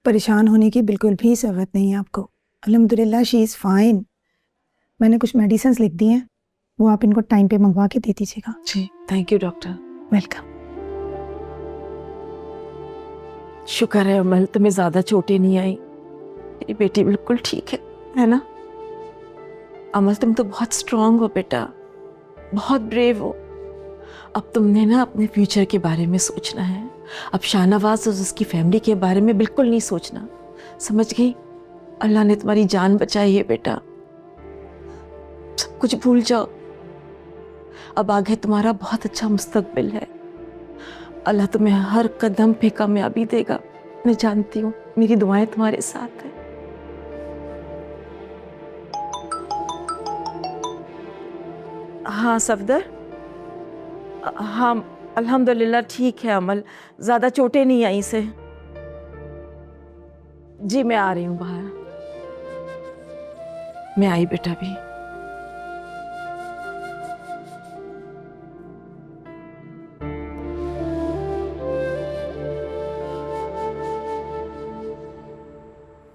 परेशान होने की बिल्कुल भी ज़रूरत नहीं है आपको। अल्हम्दुलिल्लाह शी इज़ फाइन। मैंने कुछ मेडिसिन लिख दी हैं, वो आप इनको टाइम पे मंगवा के दे दीजिएगा। जी थैंक यू डॉक्टर। वेलकम। शुक्र है अमल, तुम्हें ज्यादा चोटें नहीं आई। मेरी बेटी बिल्कुल ठीक है ना? अमल तुम तो बहुत स्ट्रांग हो बेटा, बहुत ब्रेव हो। अब तुमने ना अपने फ्यूचर के बारे में सोचना है। अब शाहनवाज और उसकी फैमिली के बारे में बिल्कुल नहीं सोचना, समझ गई? अल्लाह ने तुम्हारी जान बचाई है बेटा, सब कुछ भूल जाओ। अब आगे तुम्हारा बहुत अच्छा मुस्तकबिल है। अल्लाह तुम्हें हर कदम पे कामयाबी देगा। मैं जानती हूँ, मेरी दुआएं तुम्हारे साथ है। हाँ सफदर, हाँ अल्हम्दुलिल्लाह ठीक है अमल, ज्यादा चोटें नहीं आई इसे। जी मैं आ रही हूँ बाहर। मैं आई बेटा भी।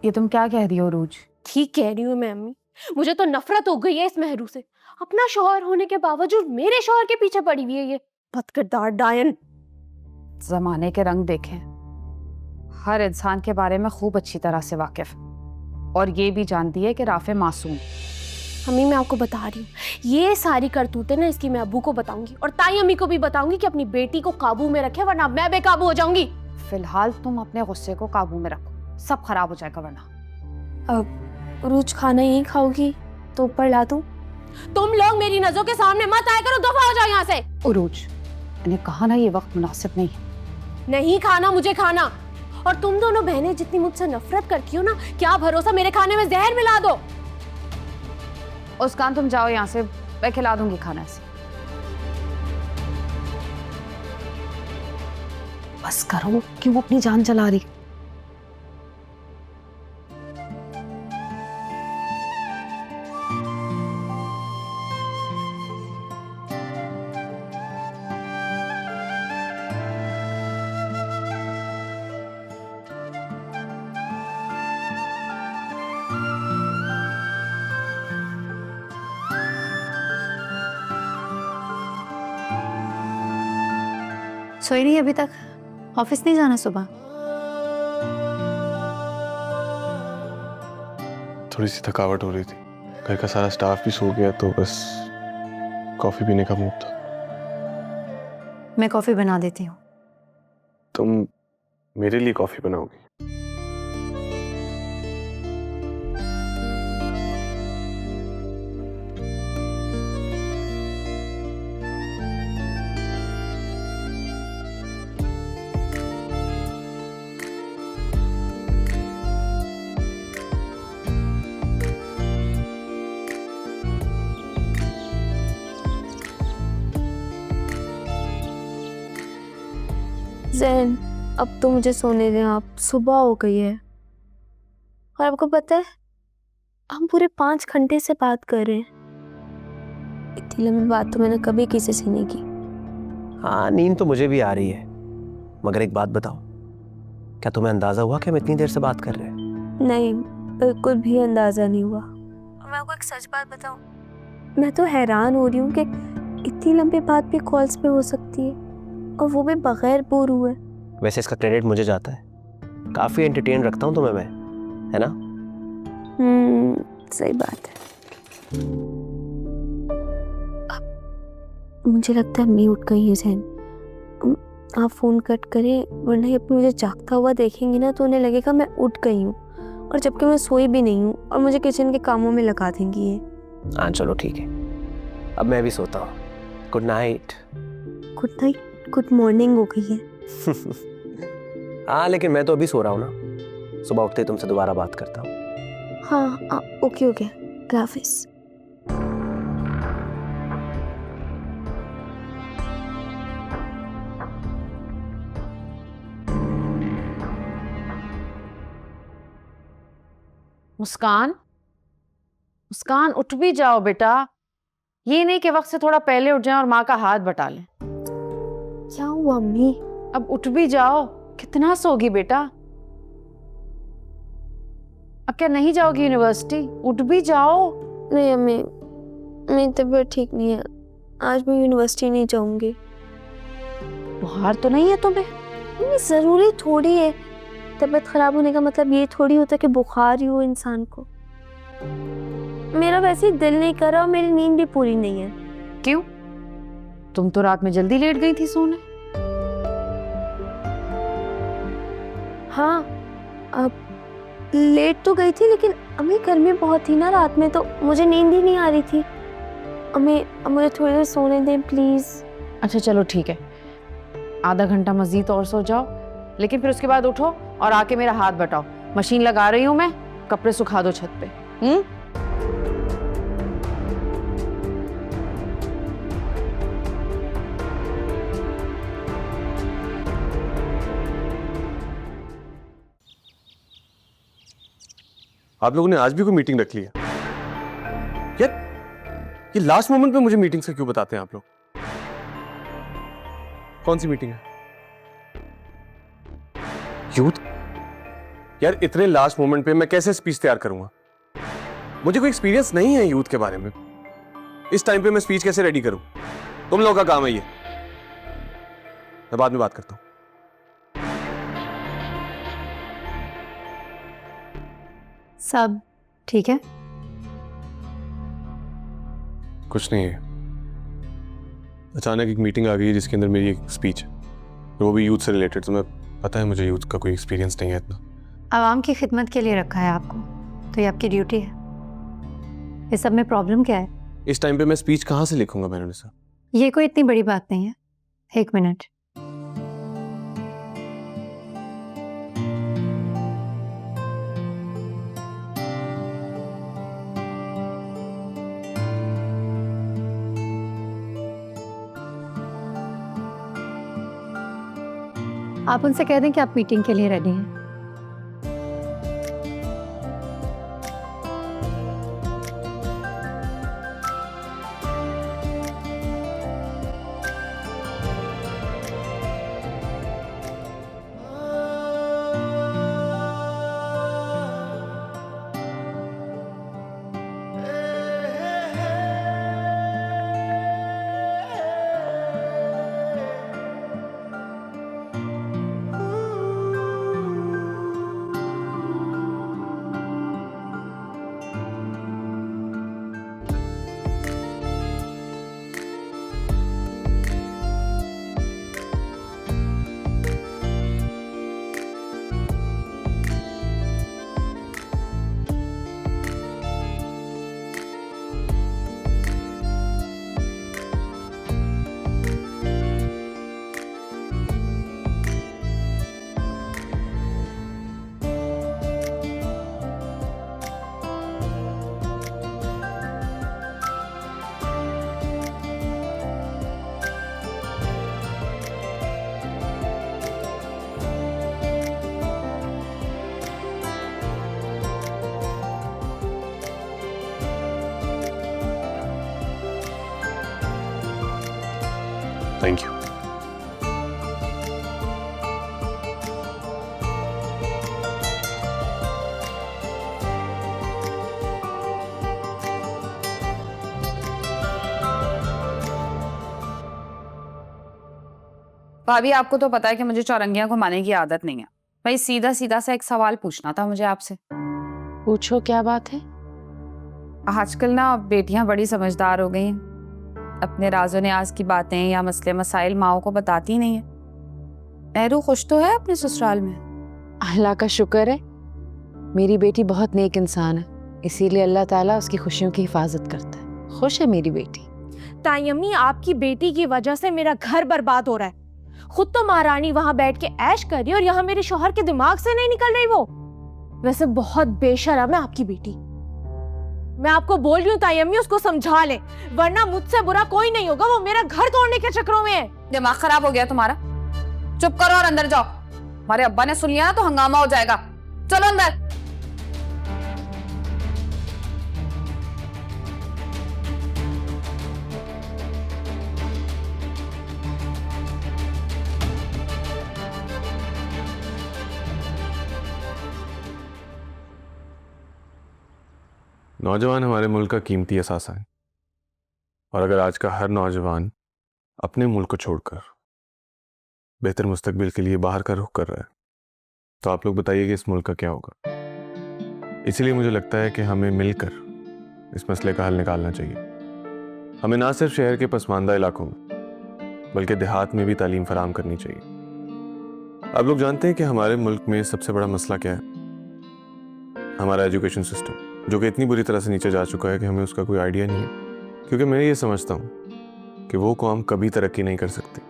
ये तुम क्या कह रही हो रूज? ठीक कह रही हूँ मैं अम्मी, मुझे तो नफरत हो गई है इस मेहरू से। अपना शौहर होने के बावजूद मेरे शौहर के पीछे पड़ी हुई है ये बदकिरदार डायन। जमाने के रंग देखें, हर इंसान के बारे में खूब अच्छी तरह से वाकिफ, और ये भी जानती है कि राफे मासूम। अम्मी मैं आपको बता रही हूँ, ये सारी करतूतें ना इसकी मैं अब्बू को बताऊंगी और ताई अम्मी को भी बताऊंगी कि अपनी बेटी को काबू में रखे, वरना मैं बेकाबू हो जाऊंगी। फिलहाल तुम अपने गुस्से को काबू में रखो, सब खराब हो जाएगा वरना। अब रोज खाना यही खाओगी तो ऊपर ला दूं? तुम लोग मेरी नजरों के सामने मत आया करो, दफा हो जाओ यहाँ से। उरूज, मैंने कहा ना ये वक्त मुनासिब नहीं है। नहीं खाना मुझे खाना, और तुम दोनों बहनें जितनी मुझसे नफरत करती हो ना, क्या भरोसा मेरे खाने में जहर मिला दो। मुस्कान तुम जाओ यहाँ से, मैं खिला दूंगी खाना से। बस करो, क्यों अपनी जान चला रही? सोई नहीं अभी तक? ऑफिस नहीं जाना सुबह? थोड़ी सी थकावट हो रही थी, घर का सारा स्टाफ भी सो गया, तो बस कॉफी पीने का मूड था। मैं कॉफी बना देती हूँ। तुम मेरे लिए कॉफी बनाओगी? ज़ैन अब तो मुझे सोने दें आप, सुबह हो गई है। और आपको पता है हम पूरे 5 घंटे से बात कर रहे हैं। इतनी लंबी बात तो मैंने कभी किसी से नहीं की। हाँ नींद तो मुझे भी आ रही है, मगर एक बात बताओ, क्या तुम्हें अंदाजा हुआ कि हम इतनी देर से बात कर रहे हैं? नहीं, बिल्कुल भी अंदाजा नहीं हुआ। और मैं आपको एक सच बात बताऊं, मैं तो हैरान हो रही हूँ कि इतनी लंबी बात भी कॉल्स पे हो सकती है, और वो भी बगैर बोर हुए। वैसे इसका क्रेडिट मुझे जाता है, काफी एंटरटेन रखता हूँ तुम्हें मैं, है ना? सही बात है। मुझे लगता है मैं उठ गई है ज़ैन। आप फोन कट करें, वरना ये मुझे जागता हुआ देखेंगे ना तो उन्हें लगेगा मैं उठ गई हूँ, और जबकि मैं सोई भी नहीं हूँ, और मुझे किचन के कामों में लगा देंगी ये। हाँ चलो ठीक है, अब मैं भी सोता हूँ। Good night. Good night, good morning हो गई है। हाँ लेकिन मैं तो अभी सो रहा हूँ ना, सुबह उठते ही तुमसे दोबारा बात करता हूँ। हाँ ओके ओके, हाफिज़। मुस्कान, मुस्कान उठ भी जाओ बेटा, ये नहीं कि वक्त से थोड़ा पहले उठ जाएं और माँ का हाथ बटा लें। क्या हुआ अम्मी? अब उठ भी जाओ, कितना सोगी बेटा? अब क्या नहीं जाओगी यूनिवर्सिटी? उठ भी जाओ। नहीं अम्मी, मेरी तबीयत ठीक नहीं है, आज मैं यूनिवर्सिटी नहीं जाऊंगी। बुखार तो नहीं है तुम्हें? मम्मी ज़रूरी थोड़ी है, तबीयत खराब होने का मतलब ये थोड़ी होता है कि बुखार ही हो इंसान को। मेरा वैसे ही दिल नहीं कर रहा और मेरी नींद भी पूरी नहीं है। क्यों? तुम तो रात में जल्दी लेट गई थी सोने। हाँ, अब लेट तो गई थी, लेकिन अम्मी गर्मी बहुत थी ना रात में, तो मुझे नींद ही नहीं आ रही थी। अम्मी अब मुझे थोड़ी देर सोने दें प्लीज़। अच्छा चलो ठीक है, आधा घंटा मजीद और सो जाओ, लेकिन फिर उसके बाद उठो और आके मेरा हाथ बटाओ। मशीन लगा रही हूँ मैं, कपड़े सुखा दो छत पे। आप लोगों ने आज भी कोई मीटिंग रख ली है यार? ये लास्ट मोमेंट पे मुझे मीटिंग्स का क्यों बताते हैं आप लोग? कौन सी मीटिंग है? यूथ? यार इतने लास्ट मोमेंट पे मैं कैसे स्पीच तैयार करूंगा? मुझे कोई एक्सपीरियंस नहीं है यूथ के बारे में। इस टाइम पे मैं स्पीच कैसे रेडी करूं? तुम लोगों का काम है ये। मैं बाद में बात करता हूं। सब ठीक है? कुछ नहीं है, अचानक एक मीटिंग आ गई है जिसके अंदर मेरी एक स्पीच है, वो भी यूथ से रिलेटेड। तो मैं पता है मुझे यूथ का कोई एक्सपीरियंस नहीं है इतना। आवाम की खिदमत के लिए रखा है आपको, तो ये आपकी ड्यूटी है। इस सब में प्रॉब्लम क्या है? इस टाइम पे मैं स्पीच कहाँ से लिखूंगा मैंने साहब? ये कोई इतनी बड़ी बात नहीं है। 1 मिनट। आप उनसे कह दें कि आप मीटिंग के लिए रेडी हैं। Thank you. भाभी आपको तो पता है कि मुझे चौरंगियां घुमाने की आदत नहीं है। भाई सीधा सीधा सा एक सवाल पूछना था मुझे आपसे। पूछो क्या बात है? आजकल ना बेटियां बड़ी समझदार हो गई हैं, अपने राजो न्याज की बातें या मसले मसाइल माओ को बताती नहीं है। नेहरू खुश तो है अपने ससुराल में? अल्लाह का शुक्र है, मेरी बेटी बहुत नेक इंसान है, इसीलिए अल्लाह ताला उसकी खुशियों की हिफाजत करता है। खुश है मेरी बेटी। ताई अम्मी, आपकी बेटी की वजह से मेरा घर बर्बाद हो रहा है। खुद तो महारानी वहां बैठ के ऐश कर रही है और यहाँ मेरे शौहर के दिमाग से नहीं निकल रही वो। वैसे बहुत बेशर्म है आपकी बेटी। मैं आपको बोल रही हूँ ताई अम्मी, उसको समझा ले, वरना मुझसे बुरा कोई नहीं होगा। वो मेरा घर तोड़ने के चक्करों में है। दिमाग खराब हो गया तुम्हारा? चुप करो और अंदर जाओ। हमारे अब्बा ने सुन लिया ना तो हंगामा हो जाएगा। चलो अंदर। नौजवान हमारे मुल्क का कीमती असासा है, और अगर आज का हर नौजवान अपने मुल्क को छोड़कर बेहतर मुस्तकबिल के लिए बाहर का रुख कर रहा है, तो आप लोग बताइए कि इस मुल्क का क्या होगा। इसलिए मुझे लगता है कि हमें मिलकर इस मसले का हल निकालना चाहिए। हमें ना सिर्फ शहर के पसमानदा इलाकों में बल्कि देहात में भी तालीम फराहम करनी चाहिए। आप लोग जानते हैं कि हमारे मुल्क में सबसे बड़ा मसला क्या है? हमारा एजुकेशन सिस्टम, जो कि इतनी बुरी तरह से नीचे जा चुका है कि हमें उसका कोई आइडिया नहीं है। क्योंकि मैं ये समझता हूँ कि वो कौम कभी तरक्की नहीं कर सकती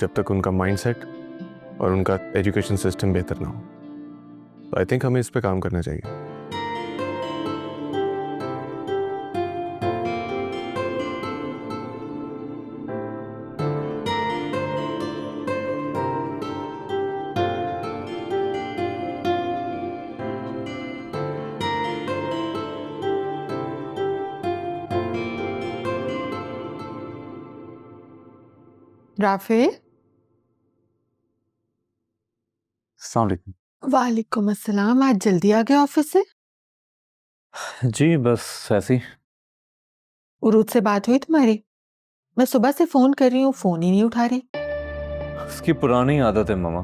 जब तक उनका माइंडसेट और उनका एजुकेशन सिस्टम बेहतर ना हो। तो आई थिंक हमें इस पे काम करना चाहिए। राफे, वालेकुम अस्सलाम। आज जल्दी आ गए ऑफिस से? जी बस ऐसे ही। उरूज से बात हुई तुम्हारी? मैं सुबह से फोन कर रही हूँ, फोन ही नहीं उठा रही। उसकी पुरानी आदत है मामा,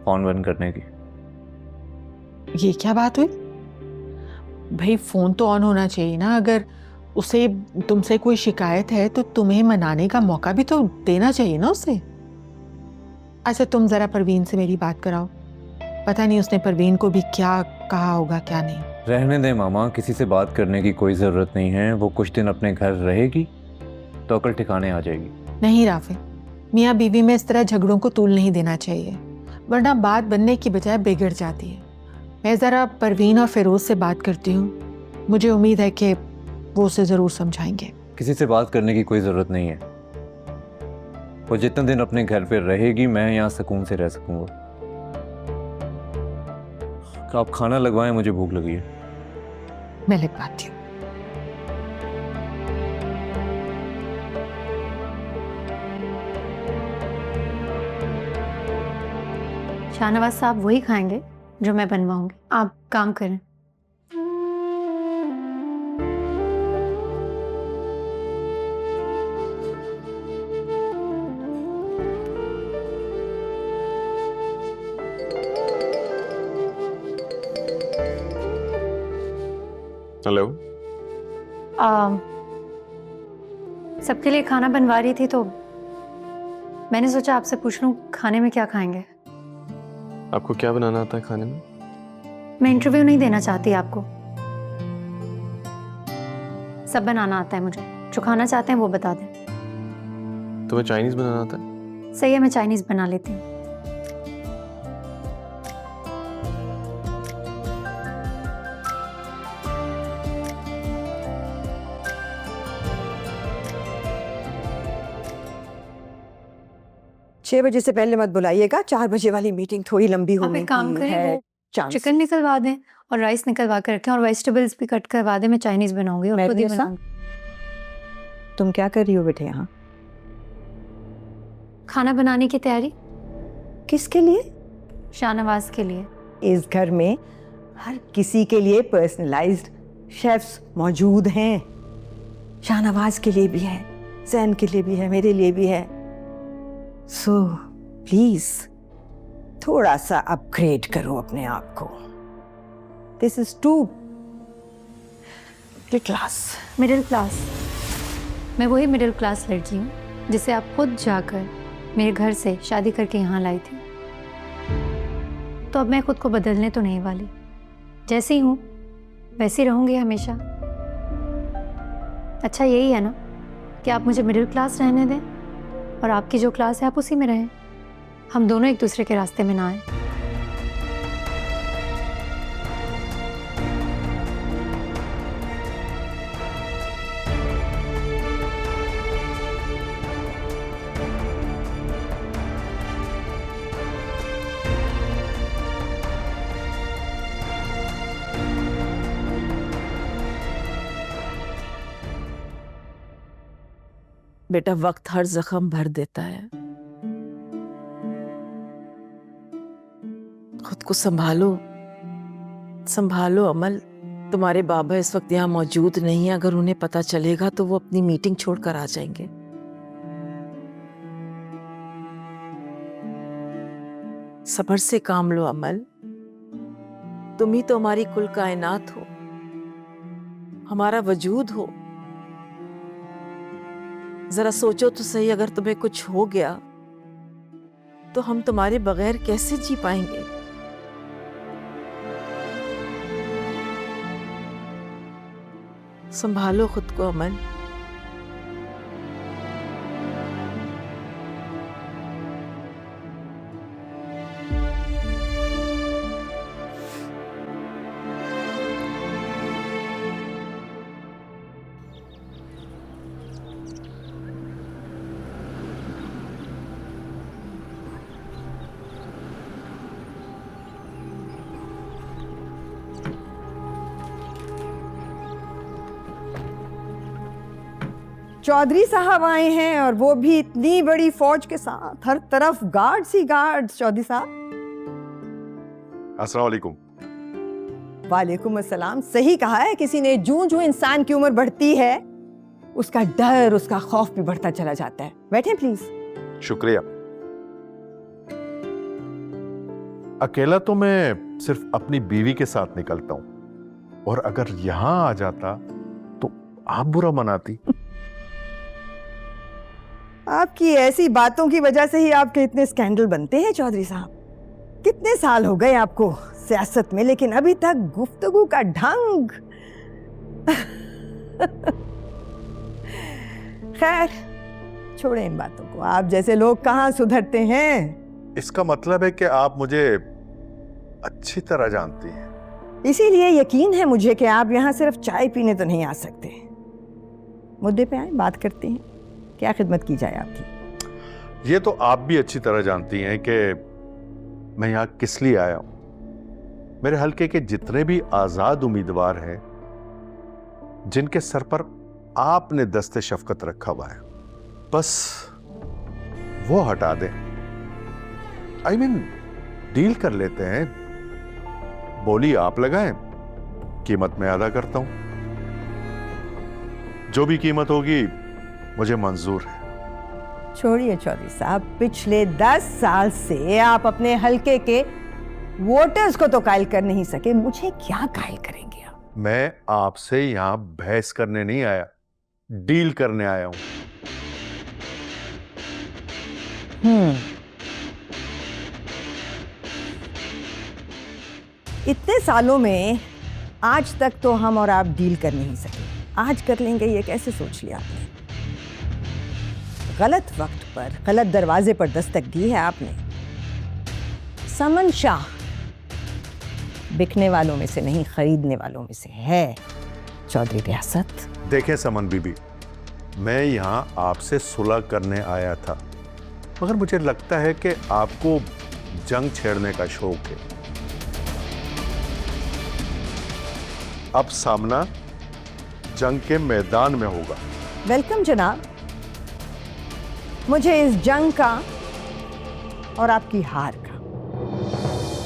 फोन बंद करने की। ये क्या बात हुई? भाई फोन तो ऑन होना चाहिए ना। अगर उसे तुमसे कोई शिकायत है तो तुम्हें मनाने का मौका भी तो देना चाहिए ना उसे। अच्छा तुम जरा परवीन से मेरी बात कराओ। पता नहीं उसने परवीन को भी क्या कहा होगा क्या नहीं। रहने दे मामा, किसी से बात करने की कोई ज़रूरत नहीं है। वो कुछ दिन अपने घर रहेगी तो अकल ठिकाने आ जाएगी। नहीं राफे, मियाँ बीवी में इस तरह झगड़ों को तूल नहीं देना चाहिए, वरना बात बनने की बजाय बिगड़ जाती है। मैं ज़रा परवीन और फिरोज से बात करती हूँ, मुझे उम्मीद है कि वो उसे ज़रूर समझाएंगे। किसी से बात करने की कोई ज़रूरत नहीं है। वो जितने दिन अपने घर पे रहेगी मैं यहाँ सुकून से रह सकूँगा। आप खाना लगवाएं, मुझे भूख लगी है। मैं लगवाती हूँ। शाहनवाज साहब वही खाएंगे जो मैं बनवाऊंगी, आप काम करें। हेलो। सबके लिए खाना बनवा रही थी तो मैंने सोचा आपसे पूछ लूं खाने में क्या खाएंगे। आपको क्या बनाना आता है खाने में? मैं इंटरव्यू नहीं देना चाहती आपको, सब बनाना आता है मुझे। जो खाना चाहते हैं वो बता दें। तुम्हें चाइनीज बनाना आता है? सही है, मैं चाइनीज बना लेती हूँ। छह बजे से पहले मत बुलाइएगा, 4 बजे वाली मीटिंग थोड़ी लंबी आप होने एक काम की करें, है। वो चांस। चिकन निकलवा दें और राइस निकलवा कर रखें और वेजिटेबल्स भी कट करवा दें। मैं चाइनीज बनाऊंगी और खुद ही महबूब साहब, बनाऊंगी। तुम क्या कर रही हो बेटे यहाँ? खाना बनाने की तैयारी, किसके लिए? शाहनवाज के लिए। इस घर में हर किसी के लिए पर्सनलाइज्ड शेफ्स मौजूद हैं। शाहनवाज के लिए भी है, जैन के लिए भी है, मेरे लिए भी है। सो प्लीज थोड़ा सा अपग्रेड करो अपने आप को। This is to class. Middle class. मैं वही मिडिल क्लास लड़की हूँ जिसे आप खुद जाकर मेरे घर से शादी करके यहाँ लाई थी। तो अब मैं खुद को बदलने तो नहीं वाली, जैसी हूँ वैसी रहूँगी हमेशा। अच्छा यही है ना कि आप मुझे मिडिल क्लास रहने दें और आपकी जो क्लास है आप उसी में रहें। हम दोनों एक दूसरे के रास्ते में ना आए। बेटा वक्त हर जख्म भर देता है। खुद को संभालो, संभालो अमल। तुम्हारे बाबा इस वक्त यहाँ मौजूद नहीं है, अगर उन्हें पता चलेगा तो वो अपनी मीटिंग छोड़कर आ जाएंगे। सब्र से काम लो अमल, तुम ही तो हमारी कुल कायनात हो, हमारा वजूद हो। जरा सोचो तो सही, अगर तुम्हें कुछ हो गया तो हम तुम्हारे बगैर कैसे जी पाएंगे। संभालो खुद को अमन। चौधरी साहब आए हैं और वो भी इतनी बड़ी फौज के साथ, हर तरफ गार्ड्स ही गार्ड्स। चौधरी साहब, अस्सलाम वालेकुम। वालेकुम अस्सलाम। सही कहा है किसी ने, जूं जूं इंसान की उम्र बढ़ती है उसका डर, उसका खौफ भी बढ़ता चला जाता है। बैठे प्लीज। शुक्रिया। अकेला तो मैं सिर्फ अपनी बीवी के साथ निकलता हूं, और अगर यहां आ जाता तो आप बुरा मनाती। आपकी ऐसी बातों की वजह से ही आपके इतने स्कैंडल बनते हैं चौधरी साहब। कितने साल हो गए आपको सियासत में, लेकिन अभी तक गुफ्तगू का ढंग। खैर छोड़ें इन बातों को, आप जैसे लोग कहाँ सुधरते हैं। इसका मतलब है कि आप मुझे अच्छी तरह जानती हैं। इसीलिए यकीन है मुझे कि आप यहाँ सिर्फ चाय पीने तो नहीं आ सकते। मुद्दे पे आए, बात करते हैं, क्या खिदमत की जाए आपकी। ये तो आप भी अच्छी तरह जानती हैं कि मैं यहाँ किस लिए आया हूं। मेरे हल्के के जितने भी आजाद उम्मीदवार हैं जिनके सर पर आपने दस्ते शफकत रखा हुआ है, बस वो हटा दें। आई मीन डील कर लेते हैं, बोली आप लगाएं, कीमत मैं अदा करता हूं। जो भी कीमत होगी मुझे मंजूर है। छोड़िए चौधरी साहब, पिछले 10 साल से आप अपने हल्के के वोटर्स को तो कायल कर नहीं सके, मुझे क्या कायल करेंगे आप। मैं आपसे यहां बहस करने नहीं आया, डील करने आया हूं। इतने सालों में आज तक तो हम और आप डील कर नहीं सके, आज कर लेंगे ये कैसे सोच लिया आपने। गलत वक्त पर गलत दरवाजे पर दस्तक दी है आपने। समन शाह बिकने वालों में से नहीं, खरीदने वालों में से है चौधरी रियासत। देखें समन बीबी, मैं यहां आपसे सुलह करने आया था, मगर मुझे लगता है कि आपको जंग छेड़ने का शौक है। अब सामना जंग के मैदान में होगा। वेलकम जनाब, मुझे इस जंग का और आपकी हार का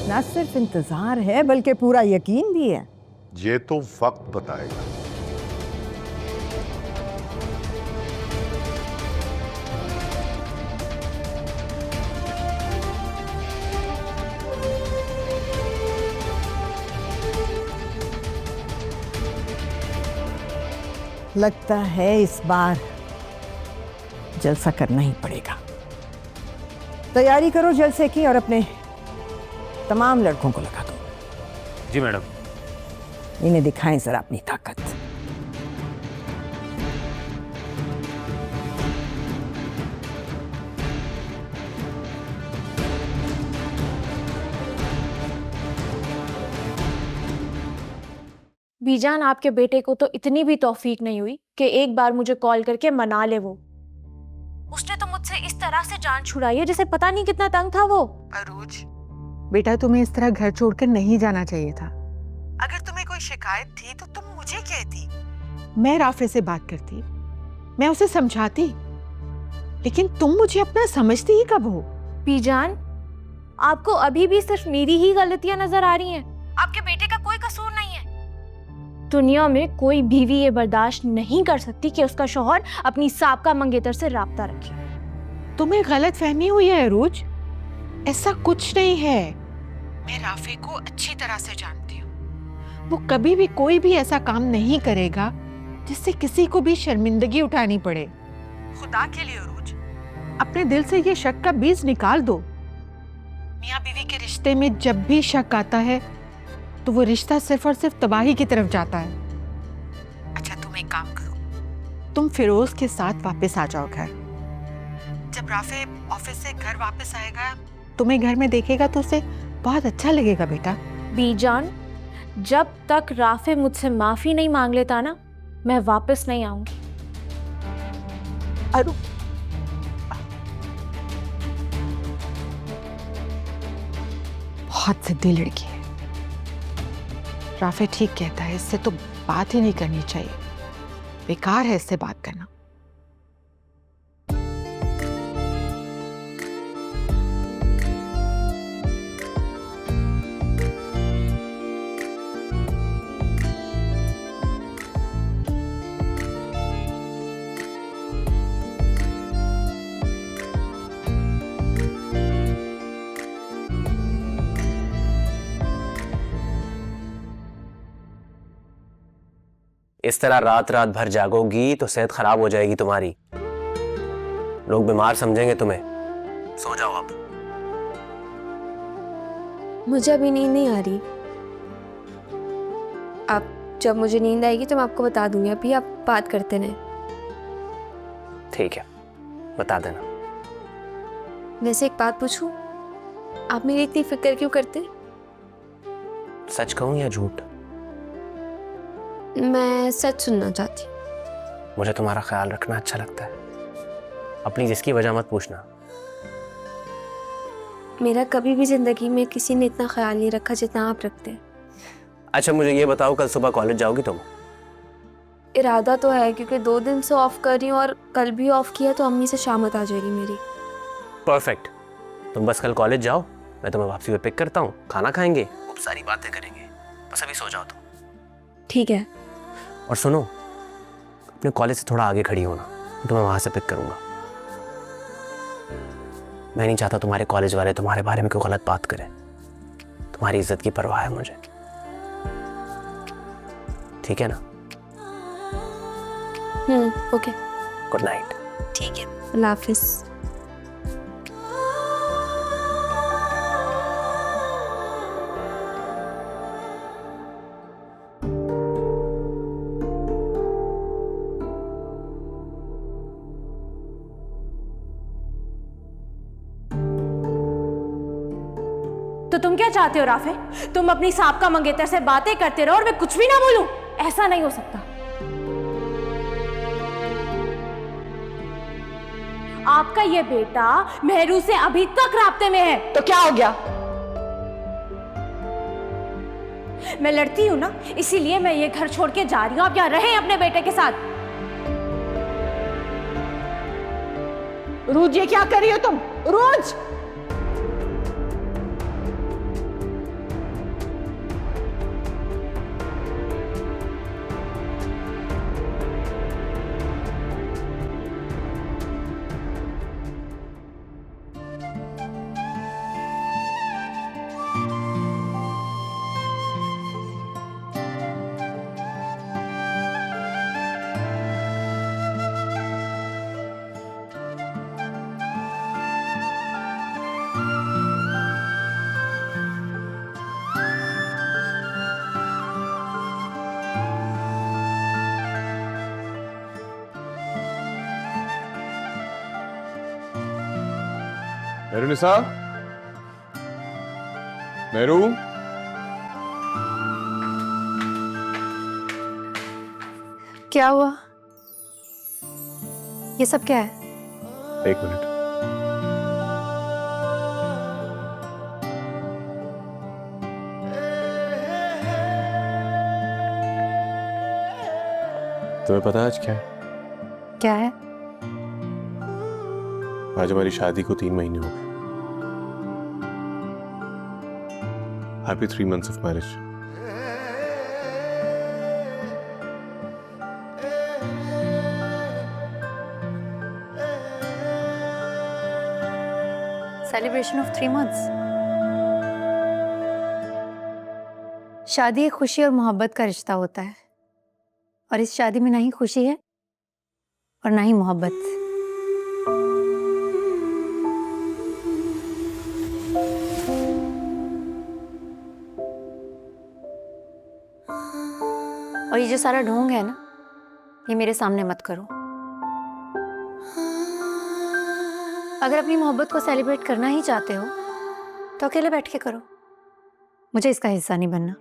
न सिर्फ इंतजार है बल्कि पूरा यकीन भी है। ये तो वक्त बताएगा। लगता है इस बार जलसा करना ही पड़ेगा। तैयारी करो जलसे की और अपने तमाम लड़कों को लगा दो। जी मैडम। इन्हें दिखाएं जरा अपनी ताकत। बीजान, आपके बेटे को तो इतनी भी तौफीक नहीं हुई कि एक बार मुझे कॉल करके मना ले। वो उसने तो मुझसे इस तरह से जान छुड़ाई है जैसे पता नहीं कितना तंग था वो। अरूज, बेटा तुम्हें इस तरह घर छोड़कर नहीं जाना चाहिए था। अगर तुम्हें कोई शिकायत थी तो तुम मुझे कहती, मैं राफे से बात करती, मैं उसे समझाती, लेकिन तुम मुझे अपना समझती ही कब हो। बीजान, आपको अभी भी सिर्फ मेरी ही गलतियां नजर आ रही हैं, आपके बेटे का कोई कसूर नहीं है। दुनिया में कोई बीवी ये बर्दाश्त नहीं कर सकती कि उसका शौहर अपनी साबका मंगेतर से राब्ता रखे। तुम्हें गलत फहमी हुई है अरूज, ऐसा कुछ नहीं है। मैं राफे को अच्छी तरह से जानती हूँ। वो कभी भी कोई भी ऐसा काम नहीं करेगा जिससे किसी को भी शर्मिंदगी उठानी पड़े। खुदा के लिए अरूज, अपने दिल से ये शक का बीज निकाल दो। मियाँ बीवी के रिश्ते में जब भी शक आता है तो वो रिश्ता सिर्फ और सिर्फ तबाही की तरफ जाता है। अच्छा, तुम एक काम करो, तुम फिरोज के साथ वापस आ जाओ घर। जब राफे ऑफिस से घर वापस आएगा, तुम्हें घर में देखेगा तो उसे बहुत अच्छा लगेगा बेटा। बीजान, जब तक राफे मुझसे माफी नहीं मांग लेता ना, मैं वापस नहीं आऊंगी। अरु, बहुत जिद्दी लड़की है। राफे ठीक कहता है, इससे तो बात ही नहीं करनी चाहिए। बेकार है इससे बात करना। इस तरह रात रात भर जागोगी तो सेहत खराब हो जाएगी तुम्हारी। लोग बीमार समझेंगे तुम्हें। सो जाओ अब। मुझे अभी नींद नहीं आ रही। आप जब मुझे नींद आएगी तो मैं आपको बता दूंगी। अभी आप बात करते रहें। ठीक है, बता देना। वैसे एक बात पूछूं, आप मेरी इतनी फिक्र क्यों करते? सच कहूं या झूठ? मैं सच सुनना चाहती हूँ। मुझे तुम्हारा ख्याल रखना अच्छा लगता है। अपनी जिसकी वजह मत पूछना। मेरा कभी भी जिंदगी में किसी ने इतना ख्याल नहीं रखा जितना आप रखते हैं। अच्छा, मुझे ये बताओ, कल सुबह कॉलेज जाओगी तुम? इरादा तो है, क्योंकि 2 दिन से ऑफ कर रही हूँ और कल भी ऑफ किया तो अम्मी से शामत आ जाएगी मेरी। परफेक्ट। तुम बस कल कॉलेज जाओ, मैं तुम्हें वापसी पे पिक करता हूँ। खाना खाएंगे, खूब सारी बातें करेंगे। बस अभी सो जाओ तुम। ठीक है। और सुनो, अपने कॉलेज से थोड़ा आगे खड़ी होना, तो मैं वहां से पिक करूंगा। मैं नहीं चाहता तुम्हारे कॉलेज वाले तुम्हारे बारे में कोई गलत बात करें। तुम्हारी इज्जत की परवाह है मुझे। ठीक है ना? ओके। Good night. ठीक है, अल्लाह हाफिज। तो तुम क्या चाहते हो राफे? तुम अपनी साबका मंगेतर से बातें करते रहो और मैं कुछ भी ना बोलूं? ऐसा नहीं हो सकता। आपका ये बेटा मेहरू से अभी तक राब्ते में है। तो क्या हो गया? मैं लड़ती हूं ना, इसीलिए मैं ये घर छोड़ के जा रही हूं। आप यहाँ रहें अपने बेटे के साथ। रोज ये क्या कर रही हो तुम? रोज मेरू निसा, मेरू, क्या हुआ? ये सब क्या है? एक मिनट। तुम्हें पता है आज क्या है? क्या है? आज हमारी शादी को 3 महीने हो गए। Happy 3 months of marriage. Celebration of 3 months। शादी एक खुशी और मोहब्बत का रिश्ता होता है, और इस शादी में ना ही खुशी है और ना ही मोहब्बत। और ये जो सारा ढोंग है ना, ये मेरे सामने मत करो। अगर अपनी मोहब्बत को सेलिब्रेट करना ही चाहते हो तो अकेले बैठ के करो, मुझे इसका हिस्सा नहीं बनना।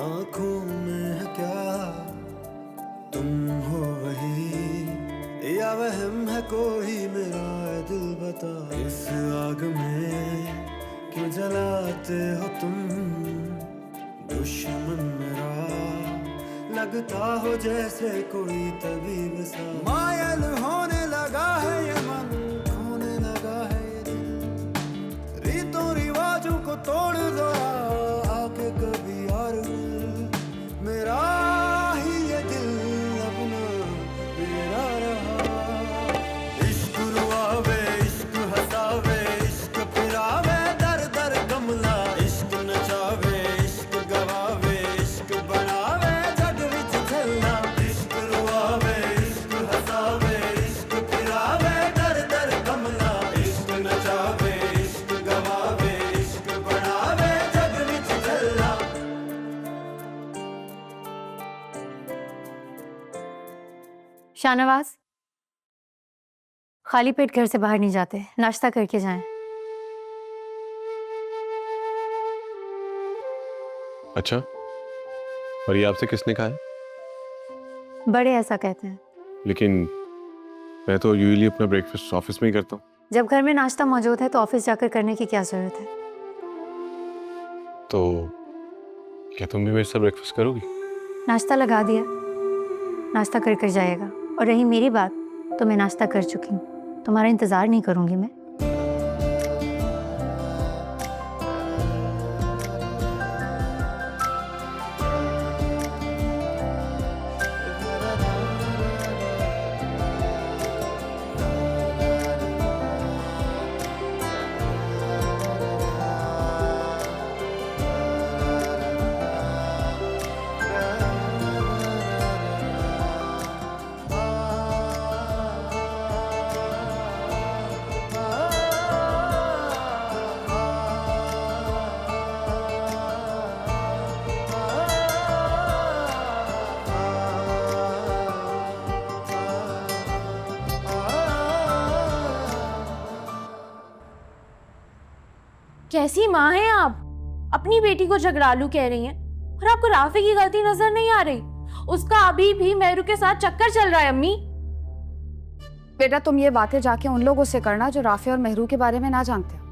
आंखों में है क्या तुम हो वही, या वहम है कोई मेरा दिल बता। इस आग में क्यों जलाते हो तुम, दुश्मन मेरा लगता हो जैसे कोई तबीब सा। मायल होने लगा है ये मन, खोने लगा है ये दिल, रीतों रिवाजों को तोड़ दो आके कभी यार। मेरा ही ये दिल अपना मेरा रहा। इश्क रुआवे, इश्क हंसावे, इश्क फिरावे, दर दर गमला। इश्क नचावे, इश्क गवावे, इश्क बनावे, जग विच झलना। इश्क रुआवे, इश्क हंसावे, इश्क फिरावे, दर दर गमला। इश्क नचावे, इश्क गवावे, इश्क बनावे, जग विच झलना। शाहनवाज, खाली पेट घर से बाहर नहीं जाते, नाश्ता करके जाएं। अच्छा, और ये आपसे किसने कहा है? बड़े ऐसा कहते हैं। लेकिन मैं तो यूजुअली अपना ब्रेकफास्ट ऑफिस में ही करता हूँ। जब घर में नाश्ता मौजूद है तो ऑफिस जाकर करने की क्या जरूरत है? तो क्या तुम भी मेरे साथ ब्रेकफास्ट करोगी? नाश्ता लगा दिया, नाश्ता कर कर जाएगा। और रही मेरी बात, तो मैं नाश्ता कर चुकी हूँ, तुम्हारा इंतजार नहीं करूंगी मैं। कैसी माँ हैं आप? अपनी बेटी को झगड़ालू कह रही हैं और आपको राफी की गलती नजर नहीं आ रही। उसका अभी भी मेहरू के साथ चक्कर चल रहा है। अम्मी, बेटा तुम ये बातें जाके उन लोगों से करना जो राफी और मेहरू के बारे में ना जानते हो।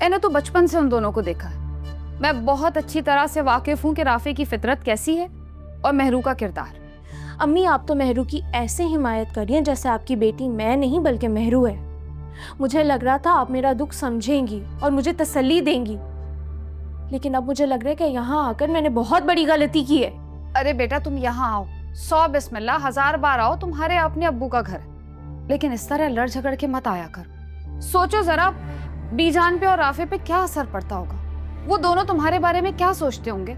मैंने तो बचपन से उन दोनों को देखा है। मैं बहुत अच्छी तरह से वाकिफ हूँ कि राफी की फितरत कैसी है और मेहरू का किरदार। अम्मी, आप तो मेहरू की ऐसे हिमायत कर रही हैं जैसे आपकी बेटी मैं नहीं बल्कि मेहरू है। मुझे लग रहा था आप मेरा दुख समझेंगी और मुझे तसल्ली देंगी, लेकिन अब मुझे लग रहा है कि यहाँ आकर मैंने बहुत बड़ी गलती की है। अरे बेटा तुम यहाँ आओ, 100 बिस्मिल्लाह 1000 बार आओ, तुम्हारे अपने अब्बू का घर है, लेकिन इस तरह लड़ झगड़ के मत आया करो। सोचो जरा बीजान पे और राफे पे क्या असर पड़ता होगा, वो दोनों तुम्हारे बारे में क्या सोचते होंगे।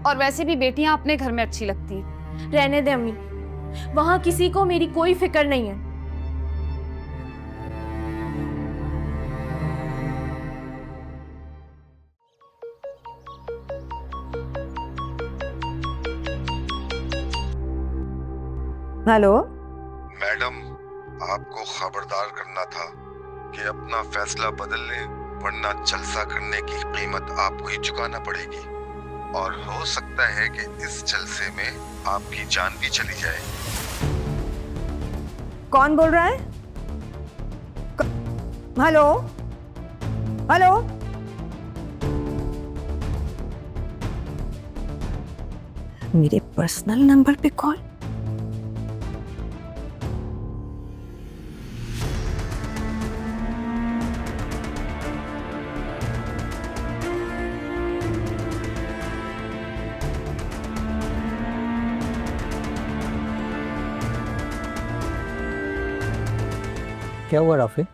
और वैसे भी बेटियां अपने घर में अच्छी लगती हैं। रहने दे अम्मी, वहां किसी को मेरी कोई फिक्र नहीं है। हेलो मैडम, आपको खबरदार करना था कि अपना फैसला बदल लें वरना जलसा करने की कीमत आपको ही चुकाना पड़ेगी, और हो सकता है कि इस जलसे में आपकी जान भी चली जाए। कौन बोल रहा है? हेलो हेलो, मेरे पर्सनल नंबर पे कॉल? क्या हुआ राफे?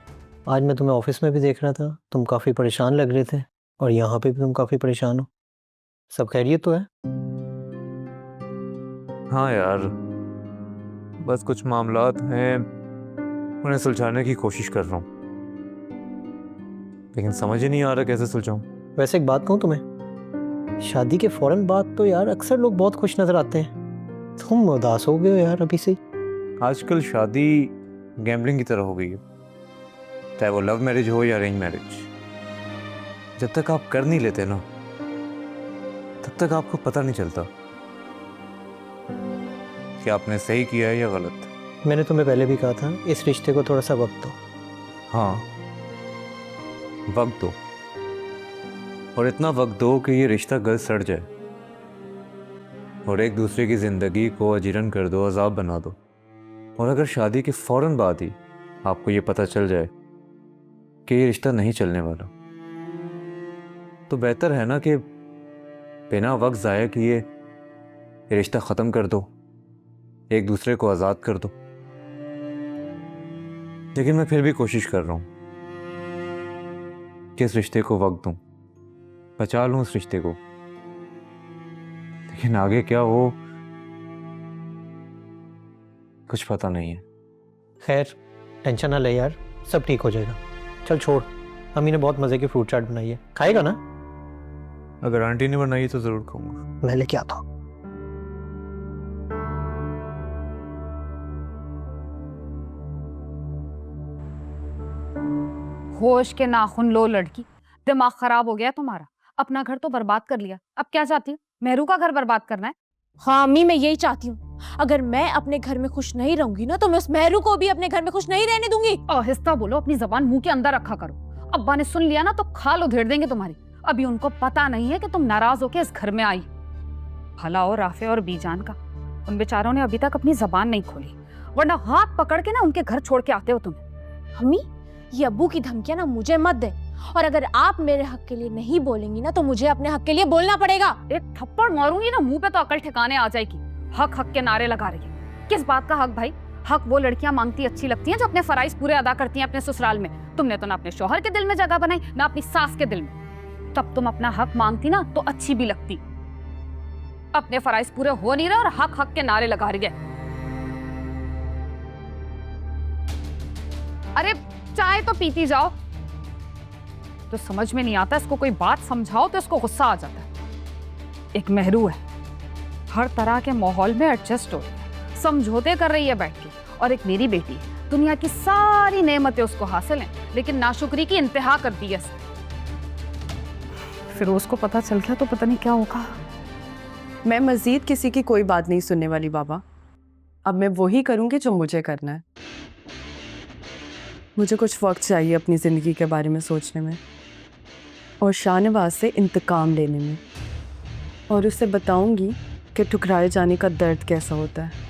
आज मैं तुम्हें ऑफिस में भी देख रहा था, तुम काफ़ी परेशान लग रहे थे, और यहाँ पे भी तुम काफ़ी परेशान हो। सब खैरियत तो है? हाँ यार, बस कुछ मामलात हैं, उन्हें सुलझाने की कोशिश कर रहा हूँ, लेकिन समझ ही नहीं आ रहा कैसे सुलझाऊं। वैसे एक बात कहूँ तुम्हें, शादी के फौरन बाद तो यार अक्सर लोग बहुत खुश नज़र आते हैं, तुम उदास हो गए हो यार अभी से ही। आजकल शादी गैम्बलिंग की तरह हो गई है, चाहे वो लव मैरिज हो या अरेंज मैरिज। जब तक आप कर नहीं लेते ना, तब तक आपको पता नहीं चलता कि आपने सही किया है या गलत। मैंने तुम्हें पहले भी कहा था, इस रिश्ते को थोड़ा सा वक्त दो। हाँ, वक्त दो, और इतना वक्त दो कि ये रिश्ता गल सड़ जाए, और एक दूसरे की जिंदगी को अजीरन कर दो, अजाब बना दो। और अगर शादी के फौरन बाद ही आपको ये पता चल जाए कि ये रिश्ता नहीं चलने वाला, तो बेहतर है ना कि बिना वक्त ज़ाया किए ये रिश्ता ख़त्म कर दो, एक दूसरे को आज़ाद कर दो। लेकिन मैं फिर भी कोशिश कर रहा हूँ कि इस रिश्ते को वक्त दूँ, बचा लूँ इस रिश्ते को, लेकिन आगे क्या हो कुछ पता नहीं है। खैर टेंशन ना ले यार, सब ठीक हो जाएगा। चल छोड़, अम्मी ने बहुत मज़े की फ्रूट चाट बनाई है, खाएगा ना? अगर आंटी ने बनाई तो ज़रूर खाऊंगा। मैं लेके आता हूँ। होश के नाखून लो लड़की, दिमाग खराब हो गया तुम्हारा। अपना घर तो बर्बाद कर लिया, अब क्या चाहती हो? मेहरू का घर बर्बाद करना है? हाँ अम्मी, मैं यही चाहती हूँ। अगर मैं अपने घर में खुश नहीं रहूंगी ना, तो मैं उस मेहरू को भी अपने घर में खुश नहीं रहने दूंगी। आहिस्ता बोलो, अपनी जबान मुंह के अंदर रखा करो। अब्बा ने सुन लिया ना तो खाल उधेड़ देंगे तुम्हारी। अभी उनको पता नहीं है कि तुम नाराज होके इस घर में आई। भला हो राफे और बीजान का, उन बेचारों ने अभी तक अपनी जबान नहीं खोली, वरना हाथ पकड़ के ना उनके घर छोड़ के आते हो तुम्हें। अम्मी, ये अब्बू की धमकियां ना मुझे मत दे, और अगर आप मेरे हक के लिए नहीं बोलेंगी ना, तो मुझे अपने हक के लिए बोलना पड़ेगा। एक थप्पड़ मारूंगी ना मुंह पे तो अकल ठिकाने आ जाएगी। हक हक के नारे लगा रही है। किस बात का हक भाई? हक वो लड़कियां मांगती अच्छी लगती हैं जो अपने फराइज पूरे अदा करती हैं अपने ससुराल में। तुमने तो ना अपने शौहर के दिल में जगह बनाई, ना अपनी सास के दिल में। तब तुम अपना हक मांगती ना तो अच्छी भी लगती। अपने फराइज पूरे हो नहीं रहे और हक हक के नारे लगा रही है। अरे चाय तो पीती जाओ। तो समझ में नहीं आता, इसको कोई बात समझाओ तो इसको गुस्सा आ जाता है। एक मेहरू है, हर तरह के माहौल में एडजस्ट हो रही है, समझौते कर रही है बैठ के। और एक मेरी बेटी, दुनिया की सारी नेमतें उसको हासिल हैं, लेकिन नाशुक्री की इंतहा कर दी है। फिरोज को पता चल गया तो पता नहीं क्या होगा। मैं मजीद किसी की कोई बात नहीं सुनने वाली बाबा। अब मैं वही करूंगी जो मुझे करना है। मुझे कुछ वक्त चाहिए अपनी ज़िंदगी के बारे में सोचने में, और शाहनवाज से इंतकाम लेने में, और उसे बताऊंगी कि ठुकराए जाने का दर्द कैसा होता है।